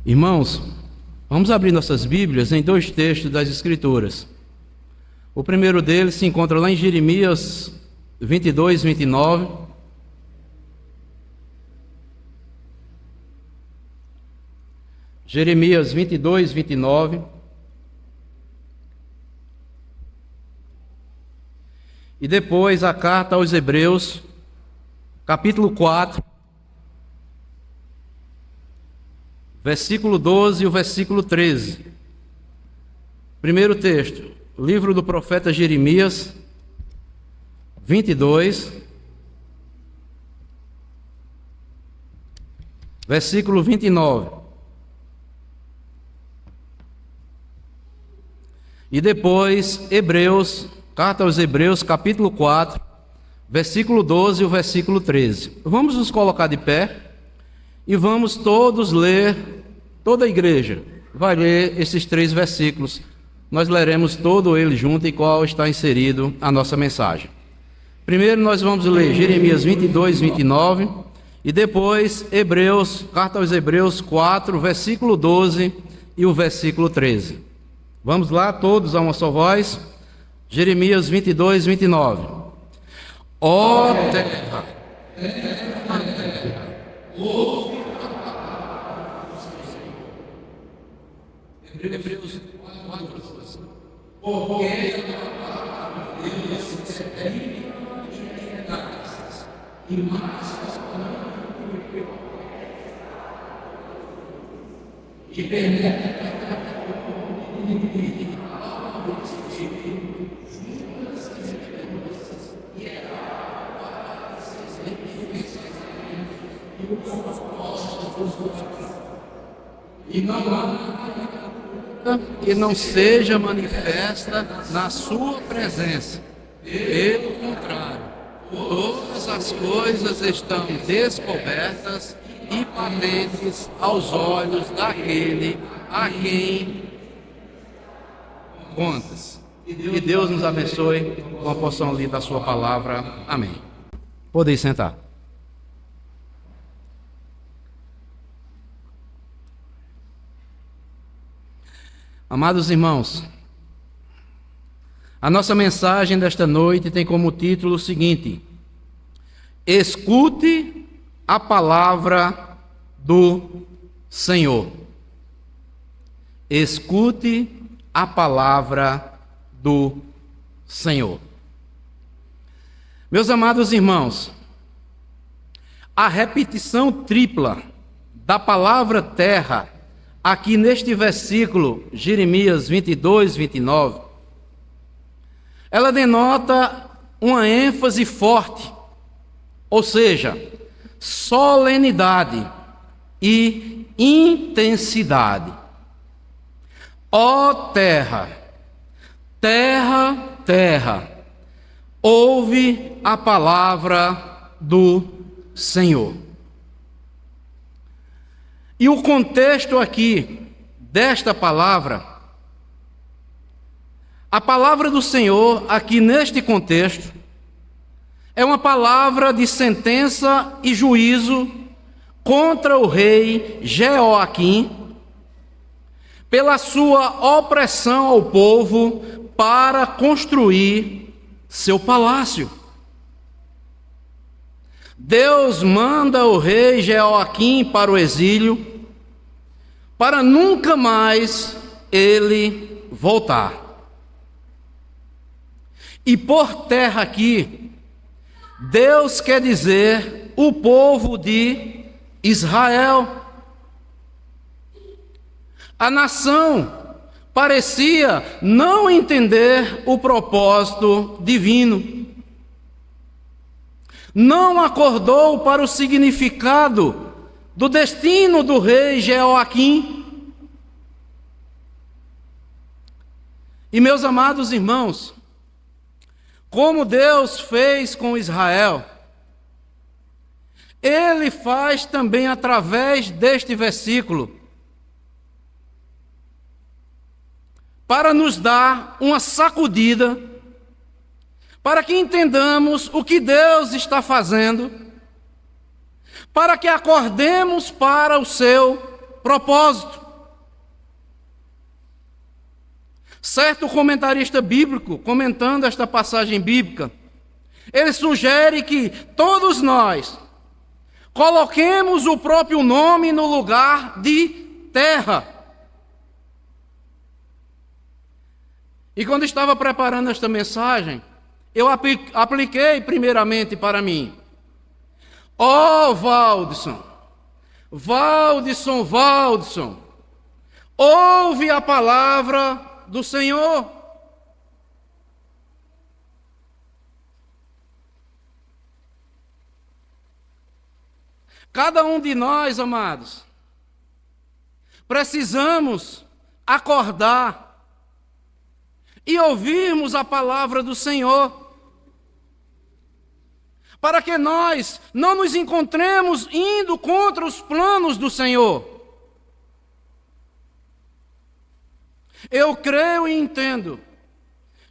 Irmãos, vamos abrir nossas Bíblias em dois textos das Escrituras. O primeiro deles se encontra lá em Jeremias 22, 29. Jeremias 22, 29. E depois a carta aos Hebreus, capítulo 4, versículo 12 e o versículo 13. Primeiro texto, livro do profeta Jeremias, 22, versículo 29. E depois, Hebreus, carta aos Hebreus, capítulo 4, versículo 12 e o versículo 13. Vamos nos colocar de pé e vamos todos ler, toda a igreja vai ler esses três versículos. Nós leremos todo ele junto e qual está inserido a nossa mensagem. Primeiro nós vamos ler Jeremias 22, 29 e depois Hebreus, carta aos Hebreus 4, versículo 12 e o versículo 13. Vamos lá, todos a uma só voz. Jeremias 22, 29. Ó terra, ouve a palavra do Senhor. Hebreus 4, 12. Porque a palavra de Deus é viva e eficaz, e mais transparente do que e penetra e não há nada que não seja manifesta na sua presença. Pelo contrário, todas as coisas estão descobertas e patentes aos olhos daquele a quem contas. Que Deus nos abençoe com a porção ali da sua palavra. Amém. Podem sentar. Amados irmãos, a nossa mensagem desta noite tem como título o seguinte: escute a palavra do Senhor. Escute a palavra do Senhor. Meus amados irmãos, a repetição tripla da palavra terra aqui neste versículo, Jeremias 22, 29, ela denota uma ênfase forte, ou seja, solenidade e intensidade. Ó terra, terra, terra, ouve a palavra do Senhor. E o contexto aqui desta palavra, a palavra do Senhor aqui neste contexto, é uma palavra de sentença e juízo contra o rei Jeoaquim, pela sua opressão ao povo para construir seu palácio. Deus manda o rei Jeoaquim para o exílio, para nunca mais ele voltar. E por terra aqui, Deus quer dizer o povo de Israel. A nação parecia não entender o propósito divino. Não acordou para o significado do destino do rei Jeoaquim. E meus amados irmãos, como Deus fez com Israel, Ele faz também através deste versículo, para nos dar uma sacudida, para que entendamos o que Deus está fazendo, para que acordemos para o seu propósito. Certo comentarista bíblico, comentando esta passagem bíblica, ele sugere que todos nós coloquemos o próprio nome no lugar de terra. E quando estava preparando esta mensagem, eu apliquei primeiramente para mim. Valdson, ouve a palavra do Senhor. Cada um de nós, amados, precisamos acordar e ouvirmos a palavra do Senhor, para que nós não nos encontremos indo contra os planos do Senhor. Eu creio e entendo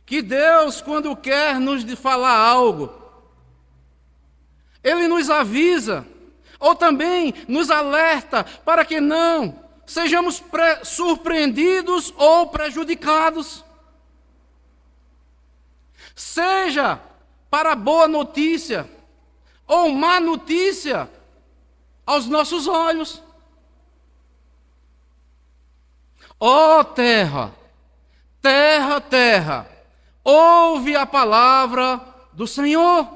que Deus, quando quer nos falar algo, Ele nos avisa, ou também nos alerta para que não sejamos surpreendidos ou prejudicados. Seja para boa notícia ou má notícia aos nossos olhos. Terra, ouve a palavra do Senhor.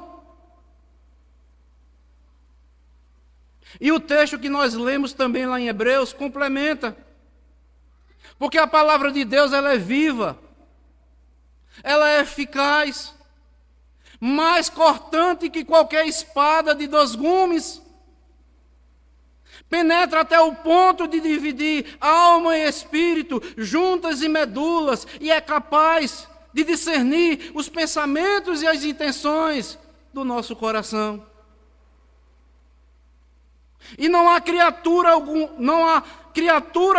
E o texto que nós lemos também lá em Hebreus complementa. Porque a palavra de Deus, ela é viva, ela é eficaz, mais cortante que qualquer espada de 2 gumes. Penetra até o ponto de dividir alma e espírito, juntas e medulas, e é capaz de discernir os pensamentos e as intenções do nosso coração. E não há criatura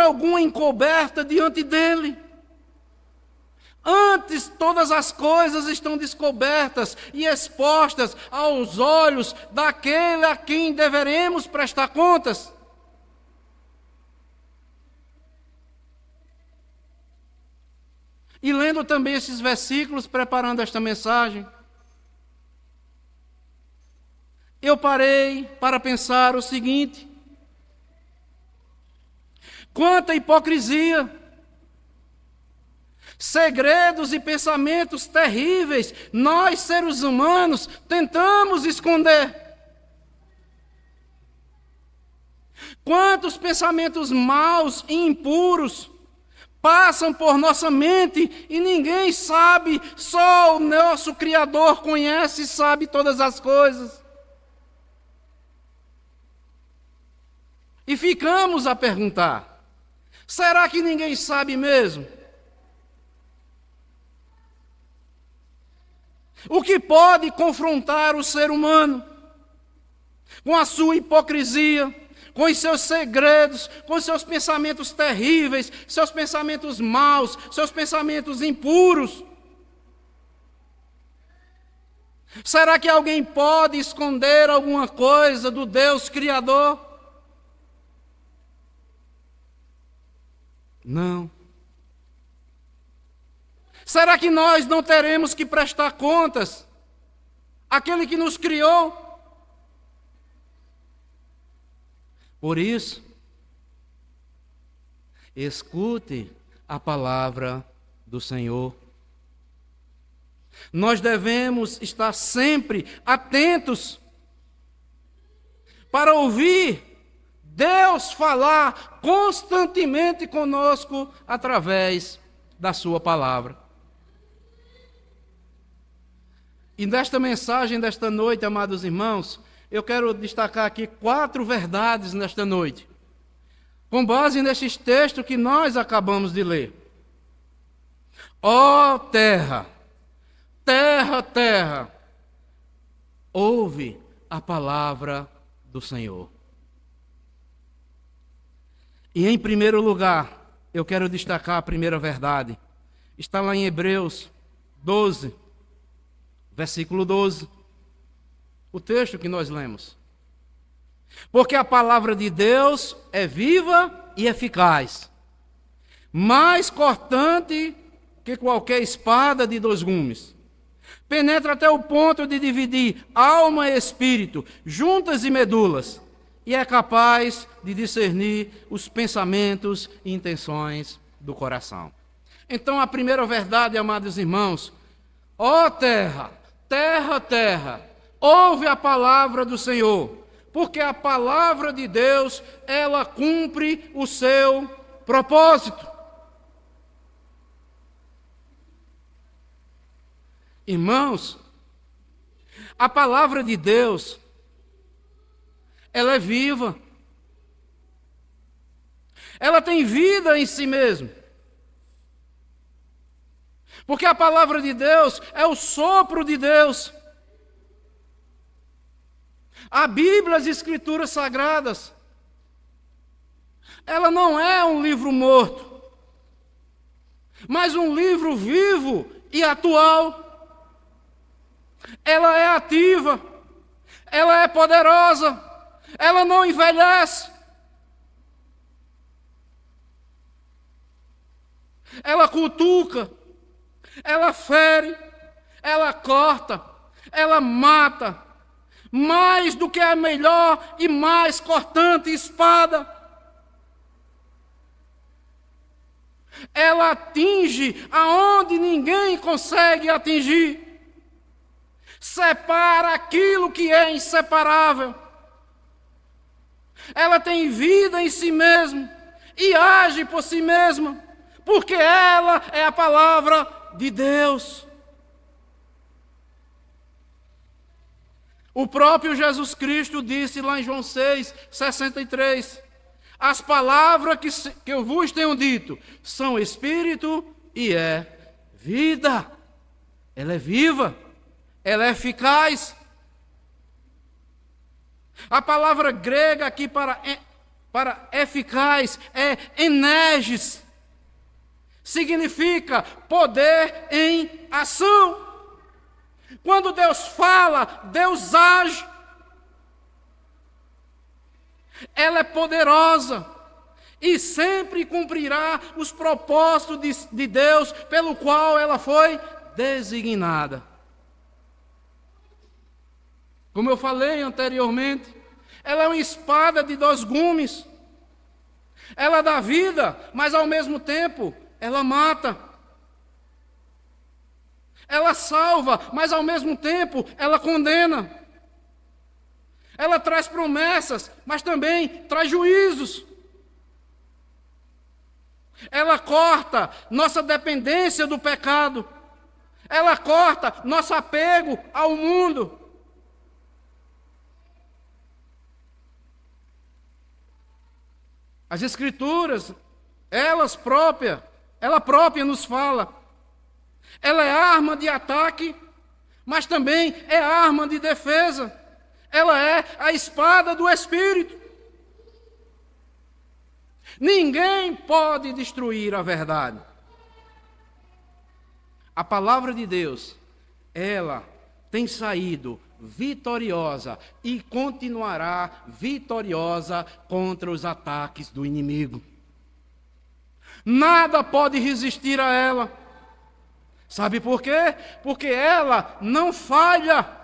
alguma encoberta diante dele. Antes, todas as coisas estão descobertas e expostas aos olhos daquele a quem deveremos prestar contas. E lendo também esses versículos, preparando esta mensagem, eu parei para pensar o seguinte: quanta hipocrisia, segredos e pensamentos terríveis nós, seres humanos, tentamos esconder. Quantos pensamentos maus e impuros passam por nossa mente e ninguém sabe, só o nosso Criador conhece e sabe todas as coisas. E ficamos a perguntar: será que ninguém sabe mesmo? O que pode confrontar o ser humano com a sua hipocrisia, com os seus segredos, com os seus pensamentos terríveis, seus pensamentos maus, seus pensamentos impuros? Será que alguém pode esconder alguma coisa do Deus Criador? Não. Será que nós não teremos que prestar contas àquele que nos criou? Por isso, escute a palavra do Senhor. Nós devemos estar sempre atentos para ouvir Deus falar constantemente conosco através da sua palavra. E nesta mensagem desta noite, amados irmãos, eu quero destacar aqui 4 verdades nesta noite, com base nesses textos que nós acabamos de ler. Terra, ouve a palavra do Senhor. E em primeiro lugar, eu quero destacar a primeira verdade. Está lá em Hebreus 12, versículo 12. O texto que nós lemos. Porque a palavra de Deus é viva e eficaz, mais cortante que qualquer espada de dois gumes. Penetra até o ponto de dividir alma e espírito, juntas e medulas, e é capaz de discernir os pensamentos e intenções do coração. Então, a primeira verdade, amados irmãos: ó terra, terra, terra, ouve a palavra do Senhor, porque a palavra de Deus, ela cumpre o seu propósito. Irmãos, a palavra de Deus, ela é viva. Ela tem vida em si mesma. Porque a palavra de Deus é o sopro de Deus. A Bíblia, as Escrituras Sagradas, ela não é um livro morto, mas um livro vivo e atual. Ela é ativa, ela é poderosa, ela não envelhece. Ela cutuca, ela fere, ela corta, ela mata, mais do que a melhor e mais cortante espada. Ela atinge aonde ninguém consegue atingir. Separa aquilo que é inseparável. Ela tem vida em si mesma e age por si mesma, porque ela é a palavra de Deus. O próprio Jesus Cristo disse lá em João 6:63, as palavras que eu vos tenho dito são espírito e é vida. Ela é viva. Ela é eficaz. A palavra grega aqui para eficaz é energes. Significa poder em ação. Quando Deus fala, Deus age. Ela é poderosa e sempre cumprirá os propósitos de Deus pelo qual ela foi designada. Como eu falei anteriormente, ela é uma espada de dois gumes. Ela dá vida, mas ao mesmo tempo ela mata. Ela salva, mas ao mesmo tempo ela condena. Ela traz promessas, mas também traz juízos. Ela corta nossa dependência do pecado. Ela corta nosso apego ao mundo. As Escrituras, ela própria nos fala. Ela é arma de ataque, mas também é arma de defesa. Ela é a espada do Espírito. Ninguém pode destruir a verdade. A palavra de Deus, ela tem saído vitoriosa e continuará vitoriosa contra os ataques do inimigo. Nada pode resistir a ela. Sabe por quê? Porque ela não falha.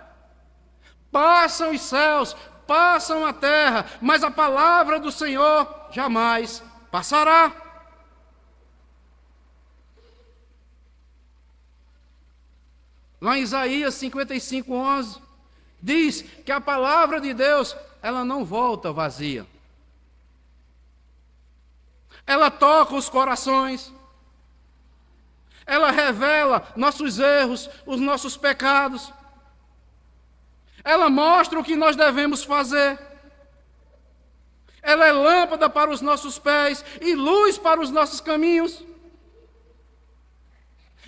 Passam os céus, passam a terra, mas a palavra do Senhor jamais passará. Lá em Isaías 55:11, diz que a palavra de Deus, ela não volta vazia. Ela toca os corações. Ela revela nossos erros, os nossos pecados. Ela mostra o que nós devemos fazer. Ela é lâmpada para os nossos pés e luz para os nossos caminhos.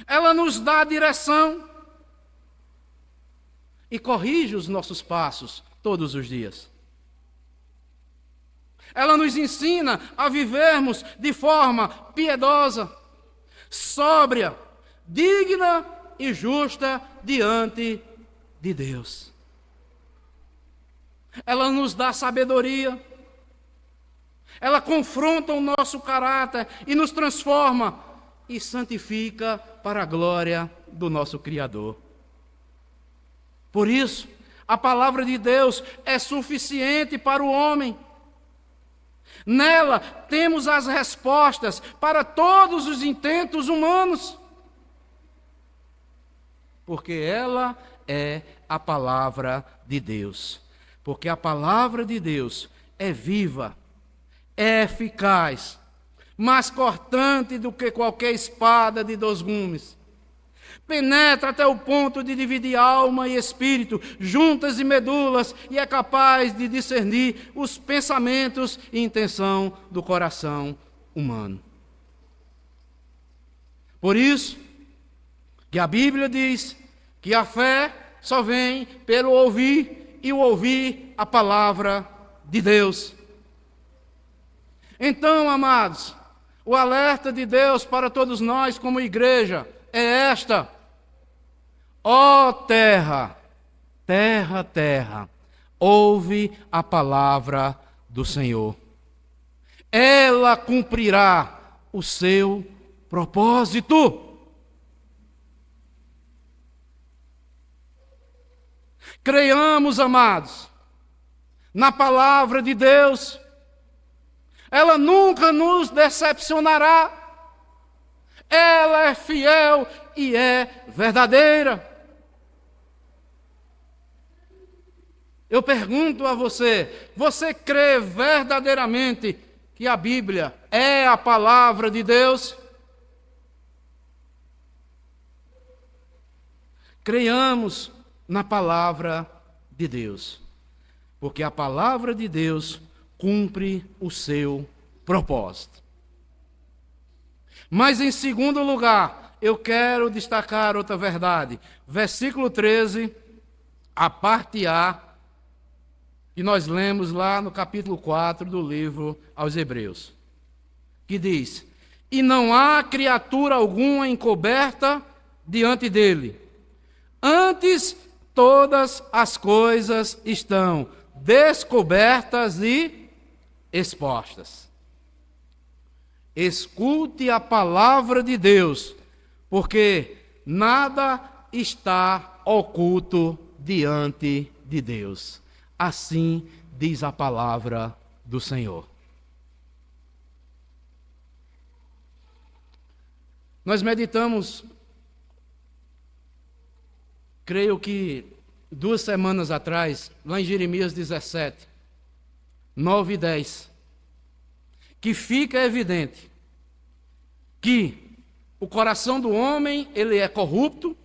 Ela nos dá direção e corrige os nossos passos todos os dias. Ela nos ensina a vivermos de forma piedosa, sóbria, digna e justa diante de Deus. Ela nos dá sabedoria. Ela confronta o nosso caráter e nos transforma e santifica para a glória do nosso Criador. Por isso, a palavra de Deus é suficiente para o homem. Nela temos as respostas para todos os intentos humanos, porque ela é a palavra de Deus. Porque a palavra de Deus é viva, é eficaz, mais cortante do que qualquer espada de 2 gumes. Penetra até o ponto de dividir alma e espírito, juntas e medulas, e é capaz de discernir os pensamentos e intenção do coração humano. Por isso que a Bíblia diz que a fé só vem pelo ouvir, e o ouvir a palavra de Deus. Então, amados, o alerta de Deus para todos nós como igreja é esta: ó terra, terra, terra, ouve a palavra do Senhor. Ela cumprirá o seu propósito. Creiamos, amados, na palavra de Deus. Ela nunca nos decepcionará. Ela é fiel e é verdadeira. Eu pergunto a você: você crê verdadeiramente que a Bíblia é a palavra de Deus? Creiamos na palavra de Deus, porque a palavra de Deus cumpre o seu propósito. Mas em segundo lugar, eu quero destacar outra verdade. Versículo 13, a parte A, que nós lemos lá no capítulo 4 do livro aos Hebreus, que diz: e não há criatura alguma encoberta diante dele, antes todas as coisas estão descobertas e expostas. Escute a palavra de Deus, porque nada está oculto diante de Deus. Assim diz a palavra do Senhor. Nós meditamos, creio que 2 semanas atrás, lá em Jeremias 17, 9 e 10, que fica evidente que o coração do homem, ele é corrupto,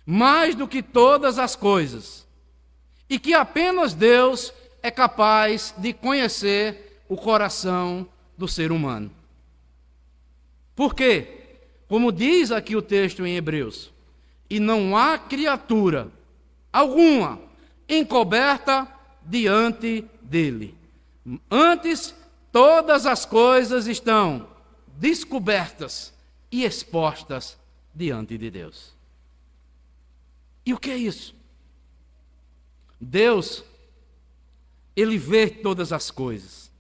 mais do que todas as coisas, e que apenas Deus é capaz de conhecer o coração do ser humano. Por quê? Como diz aqui o texto em Hebreus, e não há criatura alguma encoberta diante dele. Antes, todas as coisas estão descobertas e expostas diante de Deus. E o que é isso? Deus, ele vê todas as coisas.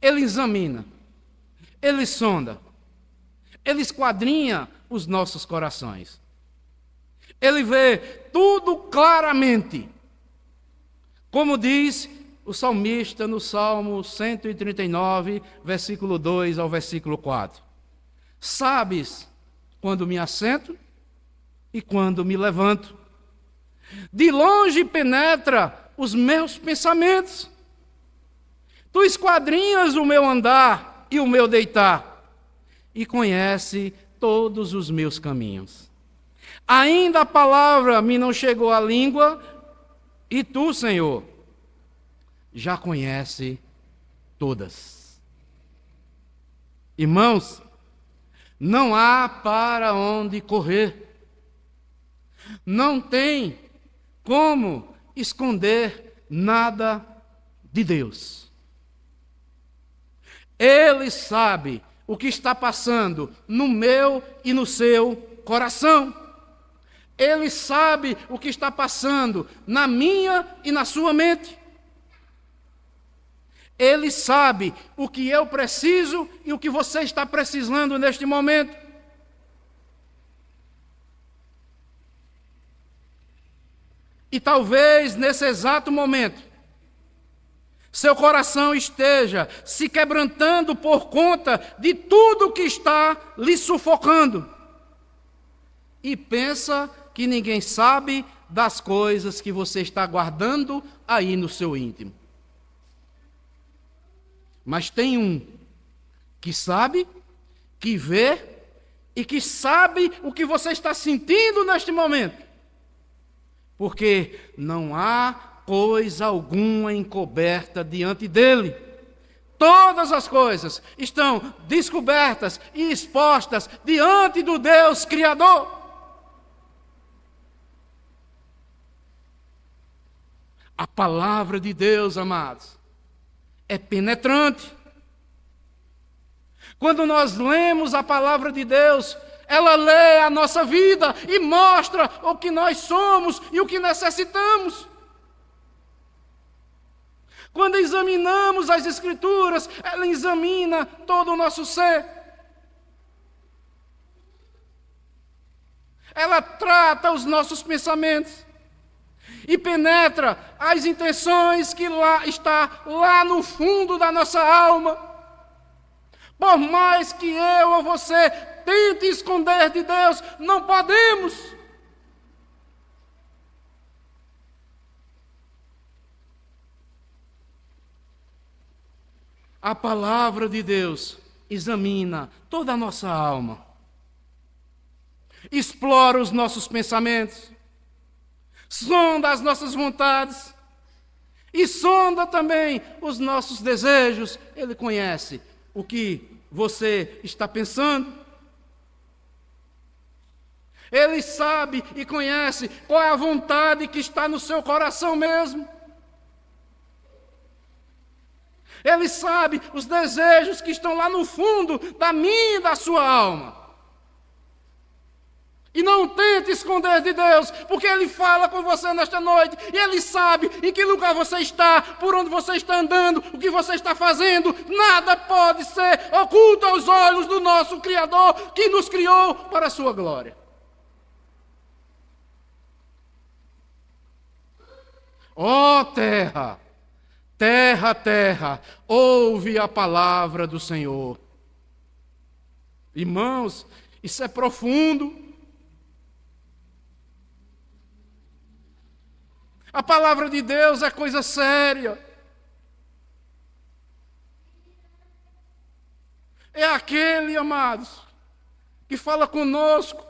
Ele examina, ele sonda, ele esquadrinha os nossos corações. Ele vê tudo claramente. Como diz o salmista no Salmo 139, versículo 2 ao versículo 4. Sabes quando me assento e quando me levanto. De longe penetra os meus pensamentos. Tu esquadrinhas o meu andar e o meu deitar, e conhece todos os meus caminhos. Ainda a palavra me não chegou à língua, e tu, Senhor, já conhece todas. Irmãos, não há para onde correr. Não tem como esconder nada de Deus. Ele sabe o que está passando no meu e no seu coração. Ele sabe o que está passando na minha e na sua mente. Ele sabe o que eu preciso e o que você está precisando neste momento. E talvez nesse exato momento, seu coração esteja se quebrantando por conta de tudo que está lhe sufocando. E pensa que ninguém sabe das coisas que você está guardando aí no seu íntimo. Mas tem um que sabe, que vê e que sabe o que você está sentindo neste momento. Porque não há coisa alguma encoberta diante dele. Todas as coisas estão descobertas e expostas diante do Deus Criador. A palavra de Deus, amados, é penetrante. Quando nós lemos a palavra de Deus, ela lê a nossa vida e mostra o que nós somos e o que necessitamos. Quando examinamos as Escrituras, ela examina todo o nosso ser. Ela trata os nossos pensamentos e penetra as intenções que está lá no fundo da nossa alma. Por mais que eu ou você tente esconder de Deus, não podemos. A palavra de Deus examina toda a nossa alma, explora os nossos pensamentos, sonda as nossas vontades e sonda também os nossos desejos. Ele conhece o que você está pensando. Ele sabe e conhece qual é a vontade que está no seu coração mesmo. Ele sabe os desejos que estão lá no fundo da minha e da sua alma. E não tente esconder de Deus, porque Ele fala com você nesta noite, e Ele sabe em que lugar você está, por onde você está andando, o que você está fazendo. Nada pode ser oculto aos olhos do nosso Criador, que nos criou para a sua glória. Ó terra, terra, terra, ouve a palavra do Senhor. Irmãos, isso é profundo. A palavra de Deus é coisa séria. É aquele, amados, que fala conosco,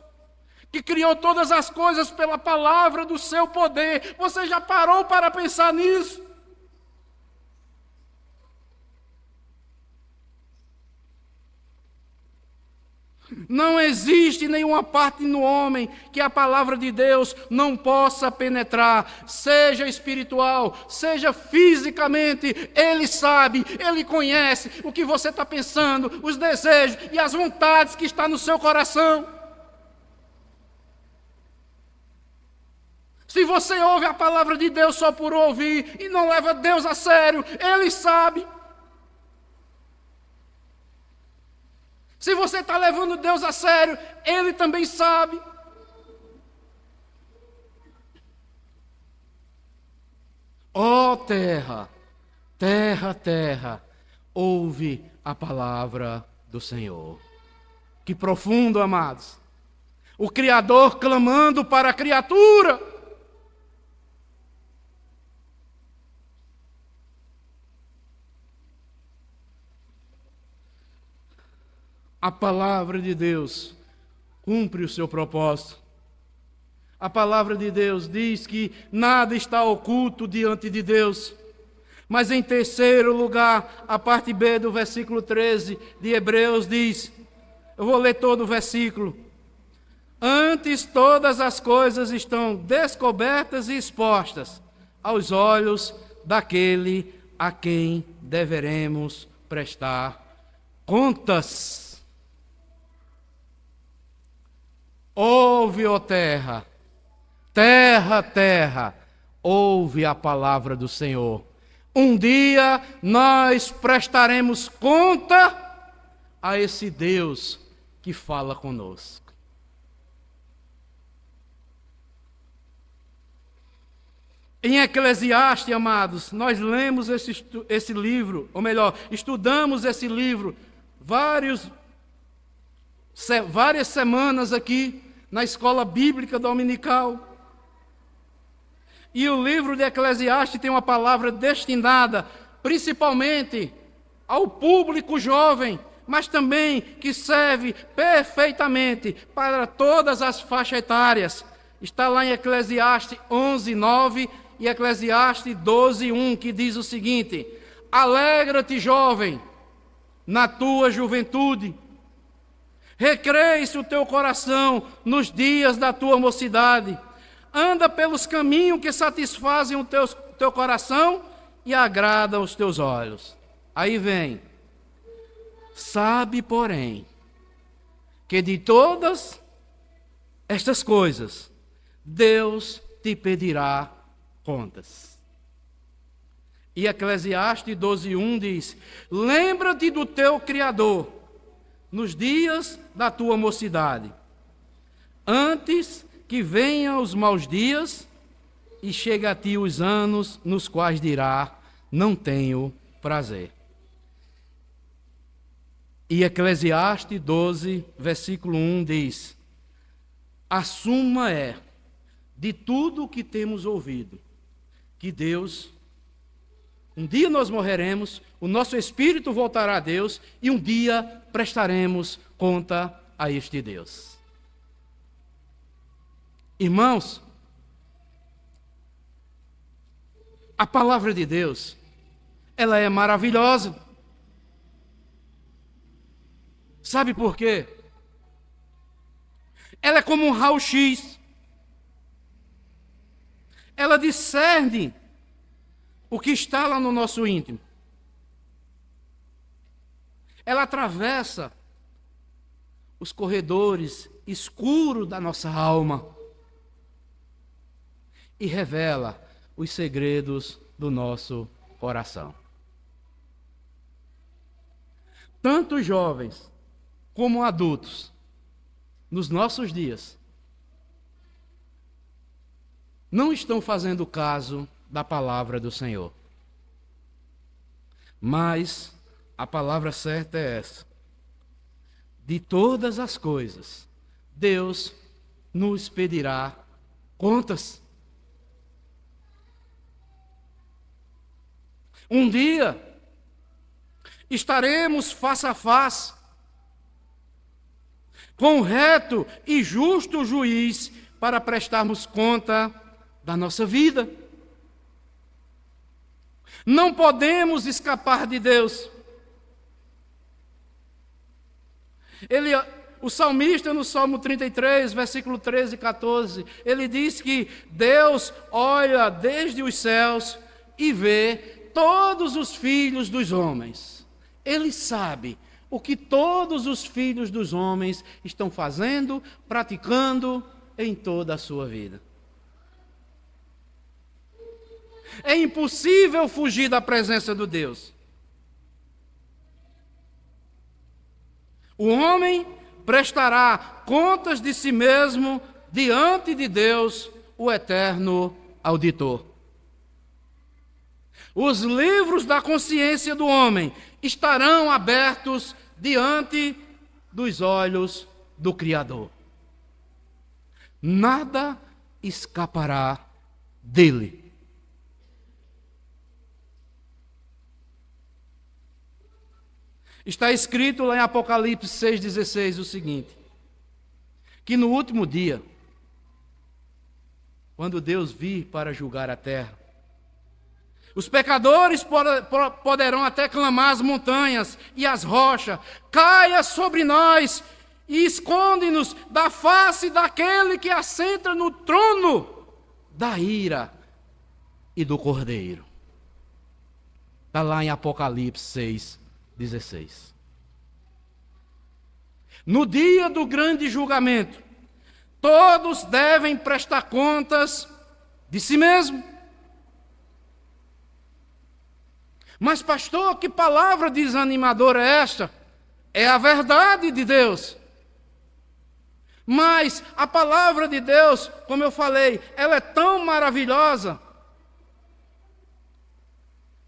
que criou todas as coisas pela palavra do seu poder. Você já parou para pensar nisso? Não existe nenhuma parte no homem que a palavra de Deus não possa penetrar, seja espiritual, seja fisicamente. Ele sabe, Ele conhece o que você está pensando, os desejos e as vontades que estão no seu coração. Se você ouve a palavra de Deus só por ouvir e não leva Deus a sério, Ele sabe. Se você está levando Deus a sério, Ele também sabe. Ó terra, terra, terra, ouve a palavra do Senhor. Que profundo, amados. O Criador clamando para a criatura. A palavra de Deus cumpre o seu propósito. A palavra de Deus diz que nada está oculto diante de Deus. Mas em terceiro lugar, a parte B do versículo 13 de Hebreus diz, eu vou ler todo o versículo. Antes todas as coisas estão descobertas e expostas aos olhos daquele a quem deveremos prestar contas. Ouve, ó terra, terra, terra, ouve a palavra do Senhor. Um dia nós prestaremos conta a esse Deus que fala conosco. Em Eclesiastes, amados, nós lemos esse livro, ou melhor, estudamos esse livro várias semanas aqui na escola bíblica dominical. E o livro de Eclesiastes tem uma palavra destinada principalmente ao público jovem, mas também que serve perfeitamente para todas as faixas etárias. Está lá em Eclesiastes 11:9 e Eclesiastes 12:1, que diz o seguinte: alegra-te, jovem, na tua juventude. Recreie-se o teu coração nos dias da tua mocidade. Anda pelos caminhos que satisfazem o teu coração e agradam os teus olhos. Aí vem. Sabe, porém, que de todas estas coisas, Deus te pedirá contas. E Eclesiastes 12:1 diz: lembra-te do teu Criador nos dias da tua mocidade, antes que venham os maus dias e chegue a ti os anos nos quais dirá: não tenho prazer. E Eclesiastes 12, versículo 1 diz: a suma é, de tudo o que temos ouvido, que Deus, um dia nós morreremos, o nosso espírito voltará a Deus e um dia prestaremos conta a este Deus. Irmãos, a palavra de Deus, ela é maravilhosa. Sabe por quê? Ela é como um raio-x. Ela discerne o que está lá no nosso íntimo. Ela atravessa os corredores escuros da nossa alma e revela os segredos do nosso coração. Tanto jovens como adultos, nos nossos dias, não estão fazendo caso da palavra do Senhor. Mas a palavra certa é essa: de todas as coisas, Deus nos pedirá contas. Um dia estaremos face a face com o reto e justo juiz para prestarmos conta da nossa vida. Não podemos escapar de Deus. O salmista, no Salmo 33, versículo 13 e 14, ele diz que Deus olha desde os céus e vê todos os filhos dos homens. Ele sabe o que todos os filhos dos homens estão fazendo, praticando em toda a sua vida. É impossível fugir da presença de Deus. O homem prestará contas de si mesmo diante de Deus, o eterno auditor. Os livros da consciência do homem estarão abertos diante dos olhos do Criador. Nada escapará dele. Está escrito lá em Apocalipse 6,16 o seguinte: que no último dia, quando Deus vir para julgar a terra, os pecadores poderão até clamar às montanhas e às rochas: caia sobre nós e esconde-nos da face daquele que assenta no trono da ira e do Cordeiro. Está lá em Apocalipse 6,16. No dia do grande julgamento, todos devem prestar contas de si mesmo. Mas pastor, que palavra desanimadora é esta? É a verdade de Deus. Mas a palavra de Deus, como eu falei, ela é tão maravilhosa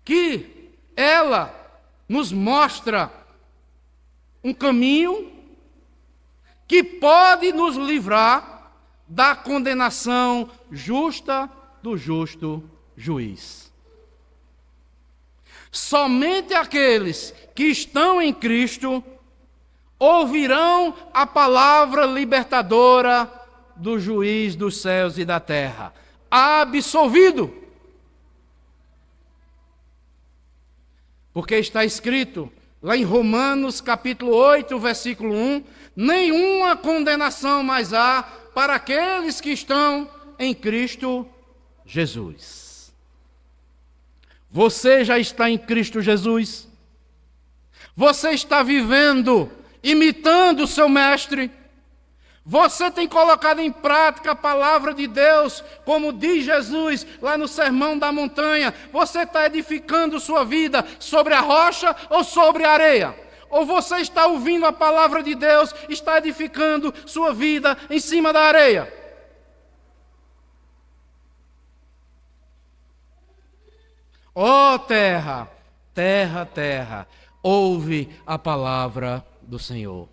que ela nos mostra um caminho que pode nos livrar da condenação justa do justo juiz. Somente aqueles que estão em Cristo ouvirão a palavra libertadora do juiz dos céus e da terra. Absolvido. Porque está escrito lá em Romanos capítulo 8, versículo 1, nenhuma condenação mais há para aqueles que estão em Cristo Jesus. Você já está em Cristo Jesus? Você está vivendo, imitando o seu mestre? Você tem colocado em prática a palavra de Deus, como diz Jesus lá no Sermão da Montanha? Você está edificando sua vida sobre a rocha ou sobre a areia? Ou você está ouvindo a palavra de Deus, está edificando sua vida em cima da areia? Ó terra, terra, terra, ouve a palavra do Senhor.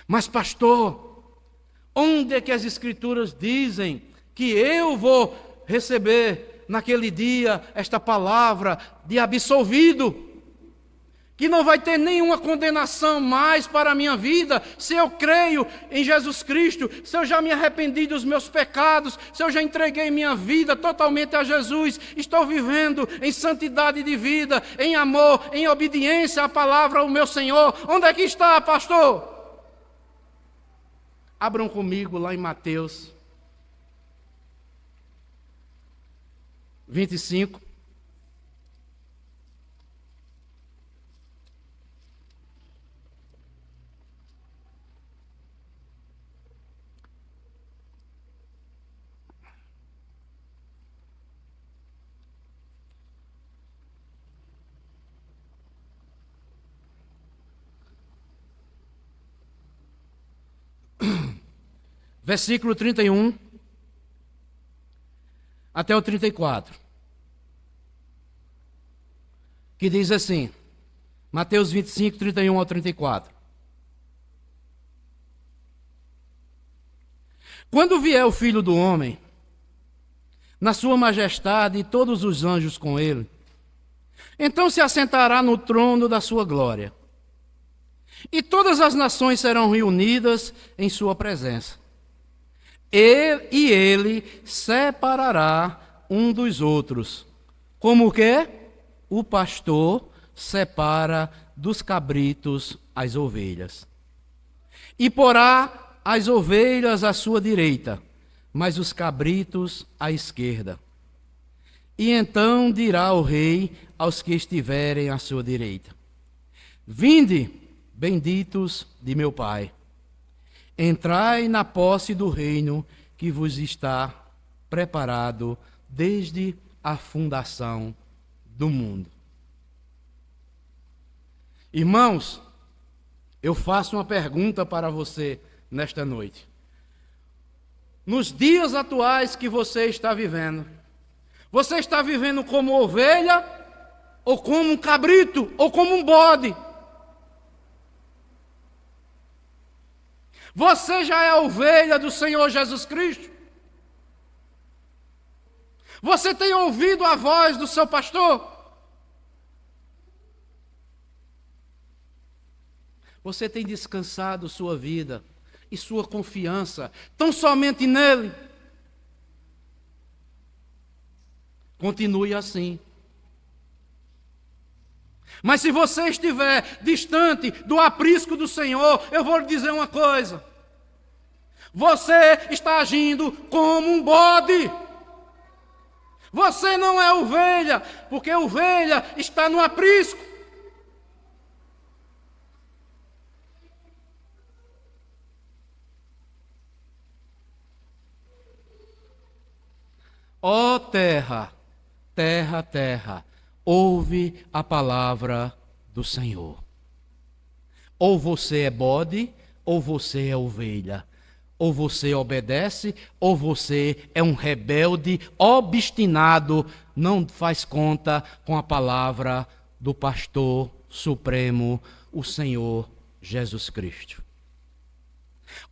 Mas pastor, onde é que as Escrituras dizem que eu vou receber naquele dia esta palavra de absolvido? Que não vai ter nenhuma condenação mais para a minha vida, se eu creio em Jesus Cristo, se eu já me arrependi dos meus pecados, se eu já entreguei minha vida totalmente a Jesus, estou vivendo em santidade de vida, em amor, em obediência à palavra do meu Senhor. Onde é que está, pastor? Abram comigo lá em Mateus 25. Versículo 31 até o 34, que diz assim, Mateus 25, 31 ao 34. Quando vier o Filho do Homem, na sua majestade e todos os anjos com ele, então se assentará no trono da sua glória, e todas as nações serão reunidas em sua presença. Ele separará um dos outros, como que o pastor separa dos cabritos as ovelhas. E porá as ovelhas à sua direita, mas os cabritos à esquerda. E então dirá o rei aos que estiverem à sua direita: Vinde, benditos de meu Pai, entrai na posse do reino que vos está preparado desde a fundação do mundo. Irmãos, eu faço uma pergunta para você nesta noite. Nos dias atuais que você está vivendo como ovelha, ou como um cabrito, ou como um bode? Você já é a ovelha do Senhor Jesus Cristo? Você tem ouvido a voz do seu pastor? Você tem descansado sua vida e sua confiança tão somente nele? Continue assim. Mas se você estiver distante do aprisco do Senhor, eu vou lhe dizer uma coisa: você está agindo como um bode. Você não é ovelha, porque ovelha está no aprisco. Ó terra, terra, terra, ouve a palavra do Senhor. Ou você é bode, ou você é ovelha. Ou você obedece, ou você é um rebelde, obstinado, não faz conta com a palavra do pastor supremo, o Senhor Jesus Cristo.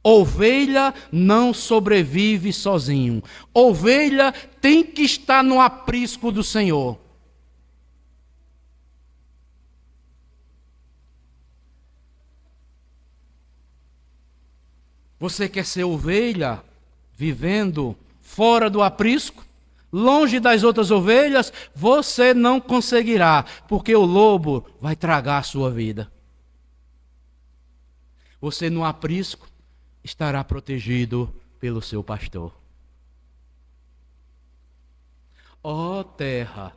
Ovelha não sobrevive sozinho. Ovelha tem que estar no aprisco do Senhor. Você quer ser ovelha vivendo fora do aprisco, longe das outras ovelhas? Você não conseguirá, porque o lobo vai tragar a sua vida. Você no aprisco estará protegido pelo seu pastor. Ó terra,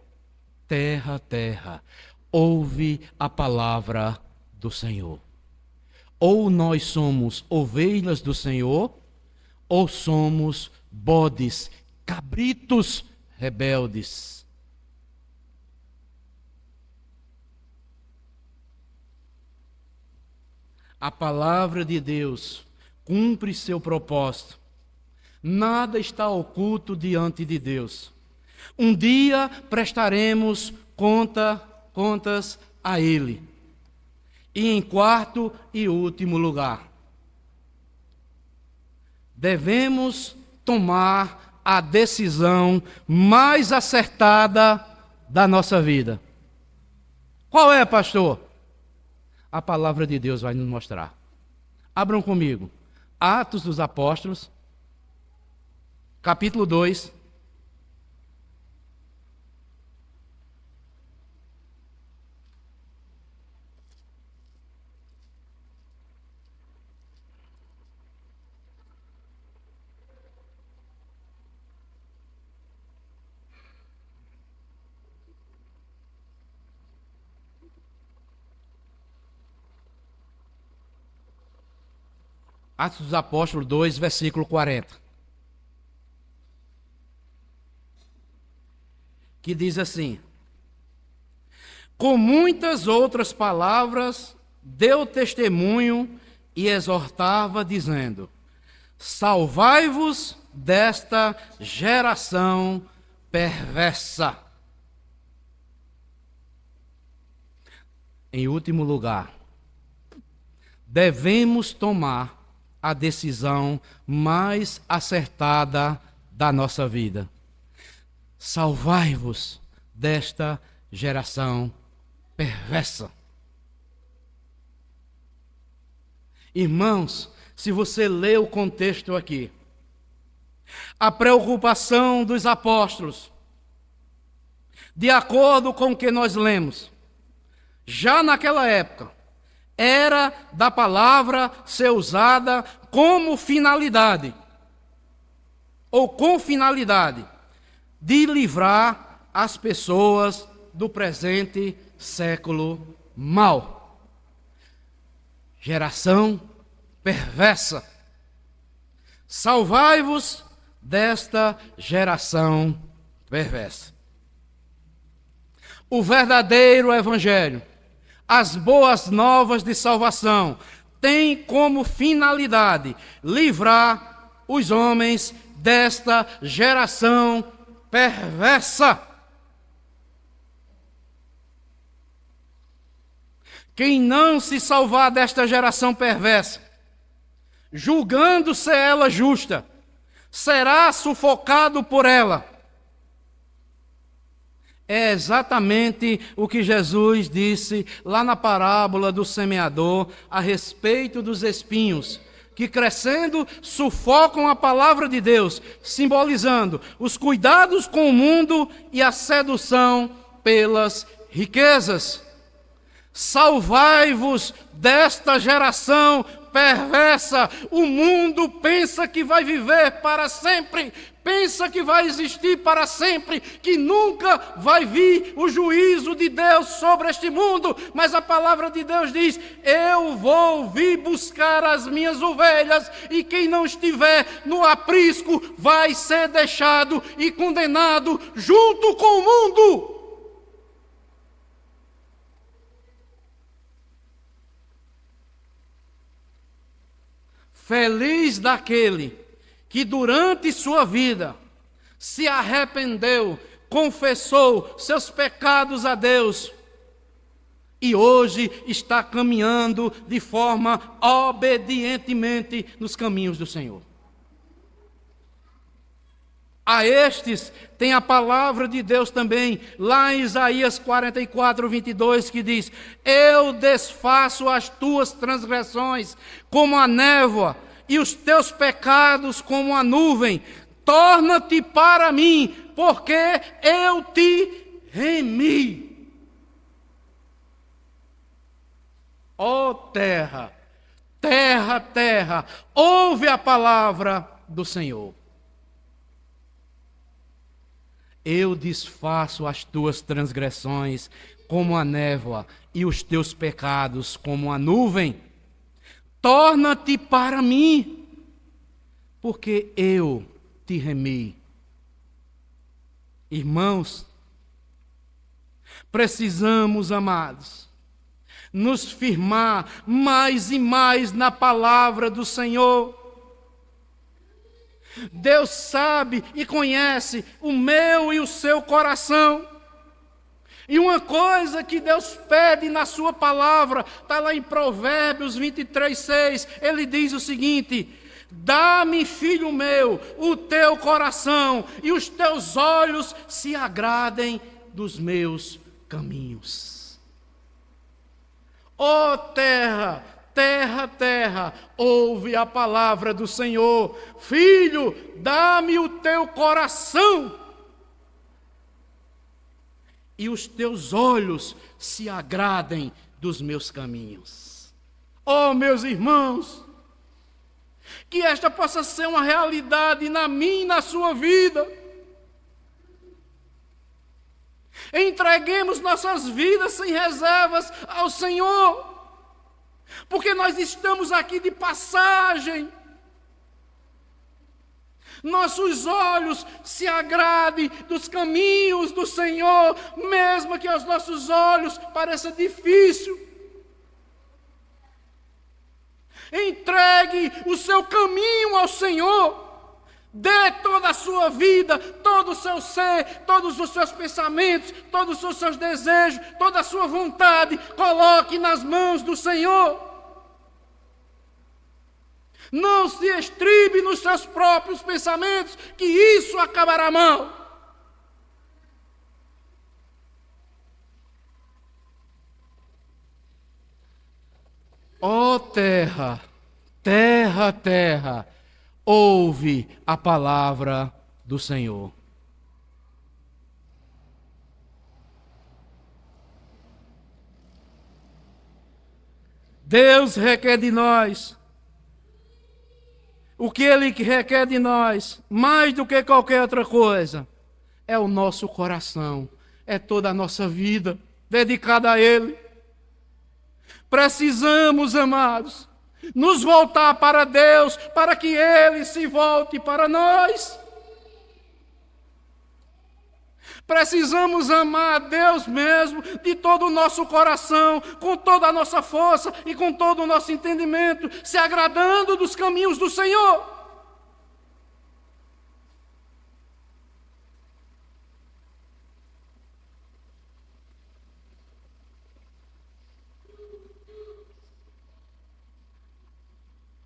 terra, terra, ouve a palavra do Senhor. Ou nós somos ovelhas do Senhor, ou somos bodes, cabritos rebeldes. A palavra de Deus cumpre seu propósito. Nada está oculto diante de Deus. Um dia prestaremos contas a Ele. E em quarto e último lugar, devemos tomar a decisão mais acertada da nossa vida. Qual é, pastor? A palavra de Deus vai nos mostrar. Abram comigo. Atos dos Apóstolos, capítulo 2. Atos dos Apóstolos 2, versículo 40. Que diz assim: com muitas outras palavras, deu testemunho e exortava, dizendo: salvai-vos desta geração perversa. Em último lugar, devemos tomar a decisão mais acertada da nossa vida. Salvai-vos desta geração perversa. Irmãos, se você lê o contexto aqui, a preocupação dos apóstolos, de acordo com o que nós lemos, já naquela época, era da palavra ser usada como finalidade, ou com finalidade, de livrar as pessoas do presente século mau. Geração perversa. Salvai-vos desta geração perversa. O verdadeiro evangelho, as boas novas de salvação, tem como finalidade livrar os homens desta geração perversa. Quem não se salvar desta geração perversa, julgando ser ela justa, será sufocado por ela. É exatamente o que Jesus disse lá na parábola do semeador a respeito dos espinhos, que crescendo sufocam a palavra de Deus, simbolizando os cuidados com o mundo e a sedução pelas riquezas. Salvai-vos desta geração perversa. O mundo pensa que vai viver para sempre, pensa que vai existir para sempre, que nunca vai vir o juízo de Deus sobre este mundo. Mas a palavra de Deus diz: eu vou vir buscar as minhas ovelhas, e quem não estiver no aprisco vai ser deixado e condenado junto com o mundo. Feliz daquele que durante sua vida se arrependeu, confessou seus pecados a Deus e hoje está caminhando de forma obedientemente nos caminhos do Senhor. A estes tem a palavra de Deus também, lá em Isaías 44, 22, que diz: eu desfaço as tuas transgressões como a névoa, e os teus pecados como a nuvem. Torna-te para mim, porque eu te remi. Ó terra, terra, terra, ouve a palavra do Senhor. Eu desfaço as tuas transgressões como a névoa e os teus pecados como a nuvem. Torna-te para mim, porque eu te remi. Irmãos, precisamos, amados, nos firmar mais e mais na palavra do Senhor. Deus sabe e conhece o meu e o seu coração. E uma coisa que Deus pede na sua palavra, está lá em Provérbios 23, 6, ele diz o seguinte: dá-me, filho meu, o teu coração, e os teus olhos se agradem dos meus caminhos. Ó terra, terra, terra, ouve a palavra do Senhor. Filho, dá-me o teu coração, e os teus olhos se agradem dos meus caminhos. Oh, meus irmãos, que esta possa ser uma realidade na minha e na sua vida. Entreguemos nossas vidas sem reservas ao Senhor, porque nós estamos aqui de passagem. Nossos olhos se agradem dos caminhos do Senhor, mesmo que aos nossos olhos pareça difícil. Entregue o seu caminho ao Senhor. Dê toda a sua vida, todo o seu ser, todos os seus pensamentos, todos os seus desejos, toda a sua vontade, coloque nas mãos do Senhor. Não se estribe nos seus próprios pensamentos, que isso acabará mal. Ó terra, terra, terra, ouve a palavra do Senhor. Deus requer de nós o que Ele requer de nós, mais do que qualquer outra coisa, é o nosso coração, é toda a nossa vida dedicada a Ele. Precisamos, amados, nos voltar para Deus, para que Ele se volte para nós. Precisamos amar a Deus mesmo, de todo o nosso coração, com toda a nossa força e com todo o nosso entendimento, se agradando dos caminhos do Senhor.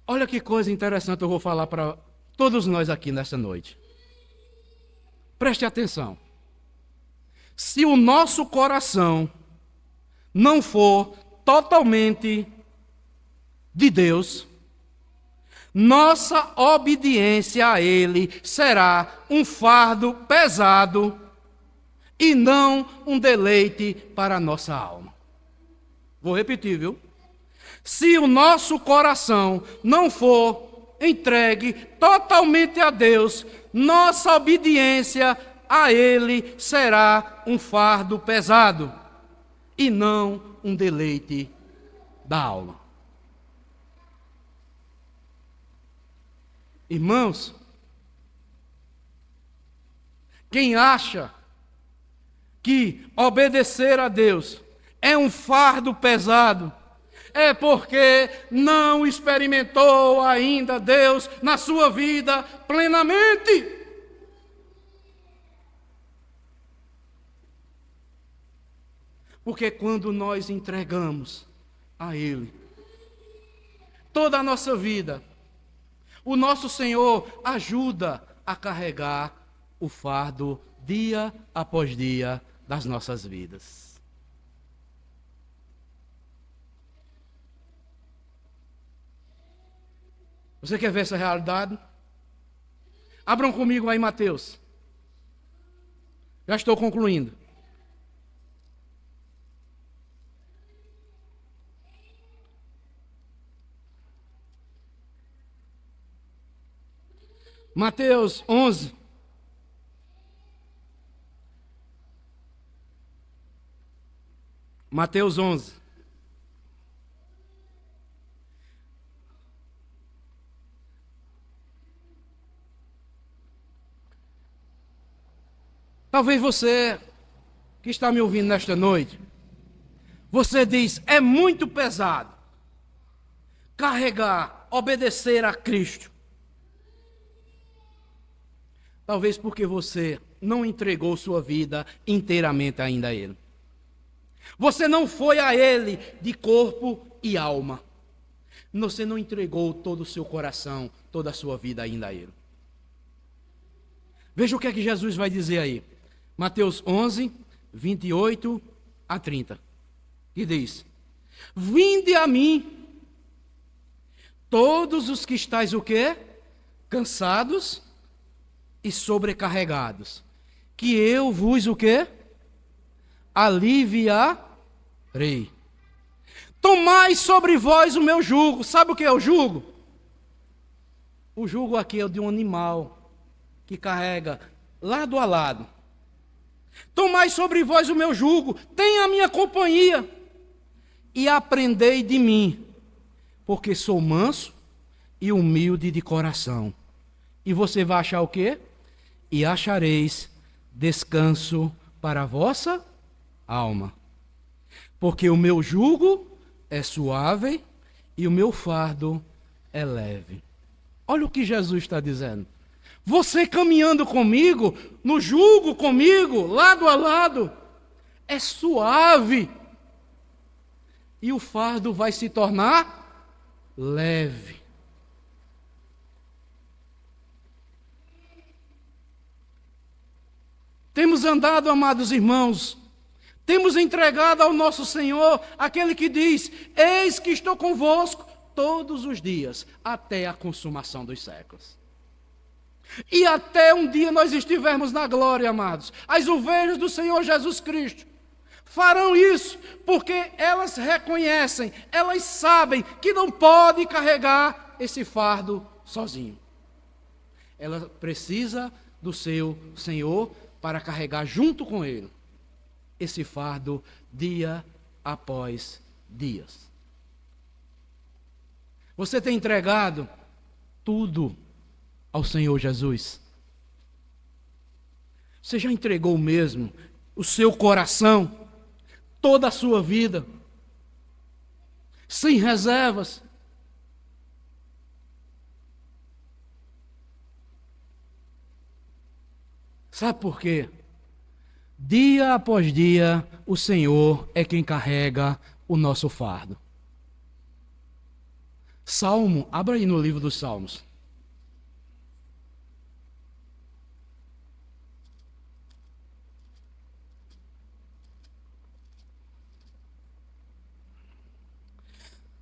Olha que coisa interessante eu vou falar para todos nós aqui nessa noite. Preste atenção. Se o nosso coração não for totalmente de Deus, nossa obediência a Ele será um fardo pesado e não um deleite para a nossa alma. Vou repetir, viu? Se o nosso coração não for entregue totalmente a Deus, nossa obediência a Ele será um fardo pesado e não um deleite da alma. Irmãos, quem acha que obedecer a Deus é um fardo pesado, é porque não experimentou ainda Deus na sua vida plenamente. Porque quando nós entregamos a Ele toda a nossa vida, o nosso Senhor ajuda a carregar o fardo dia após dia das nossas vidas. Você quer ver essa realidade? Abram comigo aí Mateus. Já estou concluindo. Mateus 11. Mateus 11. Talvez você que está me ouvindo nesta noite, você diz, é muito pesado carregar, obedecer a Cristo. Talvez porque você não entregou sua vida inteiramente ainda a Ele. Você não foi a Ele de corpo e alma. Você não entregou todo o seu coração, toda a sua vida ainda a Ele. Veja o que é que Jesus vai dizer aí. Mateus 11, 28 a 30. Que diz, vinde a mim, todos os que estáis o quê? Cansados e sobrecarregados, que eu vos o quê? Aliviarei. Tomai sobre vós o meu jugo. Sabe o que é o jugo? O jugo aqui é de um animal que carrega lado a lado. Tomai sobre vós o meu jugo, tenha a minha companhia e aprendei de mim, porque sou manso e humilde de coração. E você vai achar o quê? E achareis descanso para a vossa alma. Porque o meu jugo é suave e o meu fardo é leve. Olha o que Jesus está dizendo. Você caminhando comigo, no jugo comigo, lado a lado, é suave. E o fardo vai se tornar leve. Temos andado, amados irmãos, temos entregado ao nosso Senhor aquele que diz, eis que estou convosco todos os dias, até a consumação dos séculos. E até um dia nós estivermos na glória, amados, as ovelhas do Senhor Jesus Cristo farão isso, porque elas reconhecem, elas sabem que não pode carregar esse fardo sozinho. Ela precisa do seu Senhor para carregar junto com Ele esse fardo dia após dias. Você tem entregado tudo ao Senhor Jesus? Você já entregou mesmo o seu coração, toda a sua vida, sem reservas? Sabe por quê? Dia após dia, o Senhor é quem carrega o nosso fardo. Salmo, abra aí no livro dos Salmos.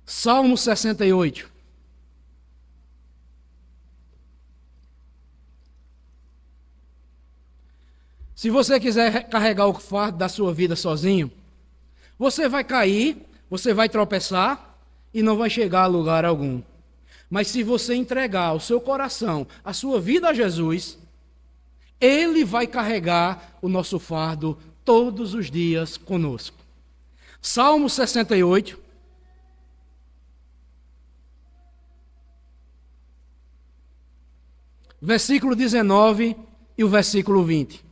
Salmo 68. Se você quiser carregar o fardo da sua vida sozinho, você vai cair, você vai tropeçar e não vai chegar a lugar algum. Mas se você entregar o seu coração, a sua vida a Jesus, Ele vai carregar o nosso fardo todos os dias conosco. Salmo 68. Versículo 19 e o versículo 20.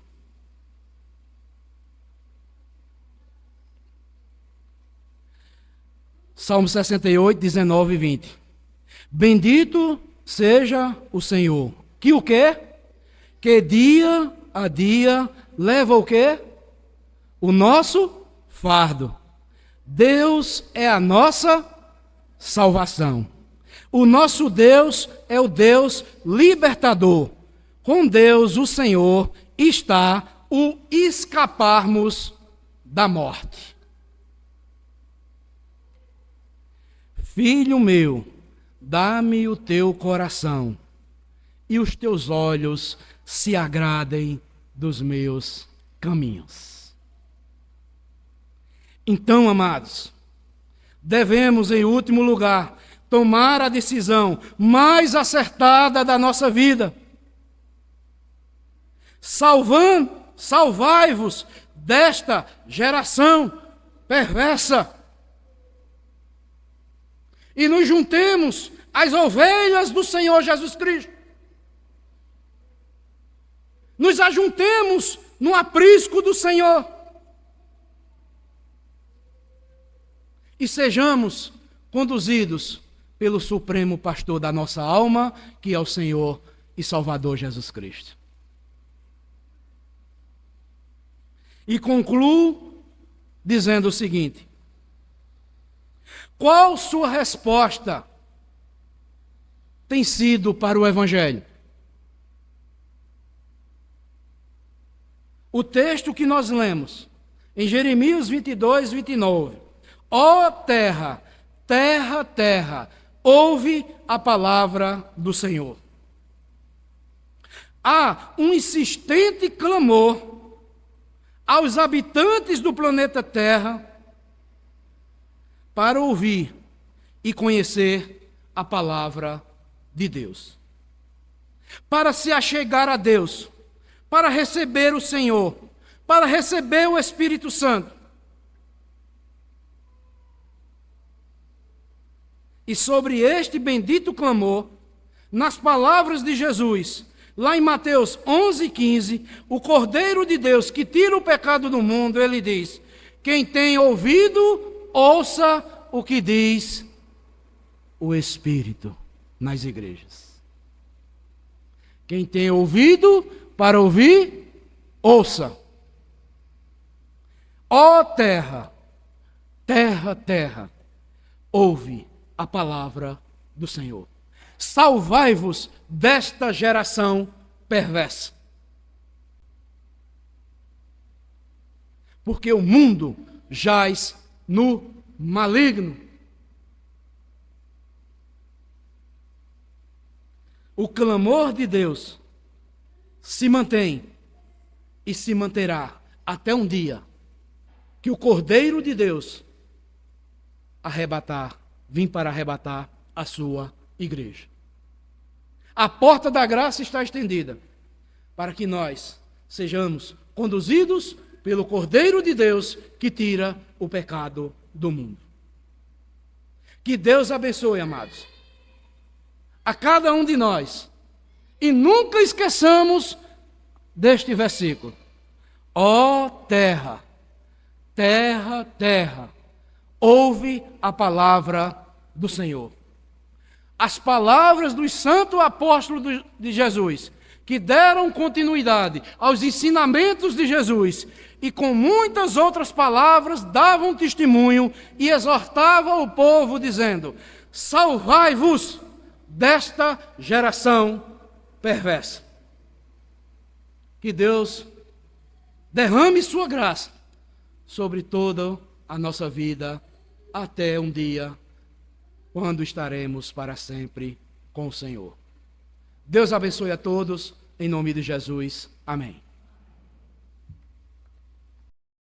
Salmo 68, 19 e 20. Bendito seja o Senhor. Que o quê? Que dia a dia leva o quê? O nosso fardo. Deus é a nossa salvação. O nosso Deus é o Deus libertador. Com Deus, o Senhor, está o escaparmos da morte. Filho meu, dá-me o teu coração, e os teus olhos se agradem dos meus caminhos. Então, amados, devemos, em último lugar, tomar a decisão mais acertada da nossa vida. Salvai-vos desta geração perversa. E nos juntemos às ovelhas do Senhor Jesus Cristo. Nos ajuntemos no aprisco do Senhor. E sejamos conduzidos pelo supremo pastor da nossa alma, que é o Senhor e Salvador Jesus Cristo. E concluo dizendo o seguinte: qual sua resposta tem sido para o Evangelho? O texto que nós lemos, em Jeremias 22, 29. Ó terra, terra, terra, ouve a palavra do Senhor. Há um insistente clamor aos habitantes do planeta Terra para ouvir e conhecer a palavra de Deus, para se achegar a Deus, para receber o Senhor, para receber o Espírito Santo. E sobre este bendito clamor, nas palavras de Jesus, lá em Mateus 11:15, o Cordeiro de Deus que tira o pecado do mundo, ele diz: quem tem ouvido, ouça o que diz o Espírito nas igrejas. Quem tem ouvido para ouvir, ouça. Ó terra, terra, terra, ouve a palavra do Senhor. Salvai-vos desta geração perversa. Porque o mundo jaz no maligno. O clamor de Deus se mantém e se manterá até um dia que o Cordeiro de Deus vim para arrebatar a sua igreja. A porta da graça está estendida para que nós sejamos conduzidos pelo Cordeiro de Deus que tira o pecado do mundo. Que Deus abençoe, amados, a cada um de nós, e nunca esqueçamos deste versículo. Ó terra, terra, terra, ouve a palavra do Senhor. As palavras dos santos apóstolos de Jesus, que deram continuidade aos ensinamentos de Jesus, e com muitas outras palavras davam testemunho e exortavam o povo, dizendo: salvai-vos desta geração perversa. Que Deus derrame sua graça sobre toda a nossa vida, até um dia quando estaremos para sempre com o Senhor. Deus abençoe a todos, em nome de Jesus. Amém.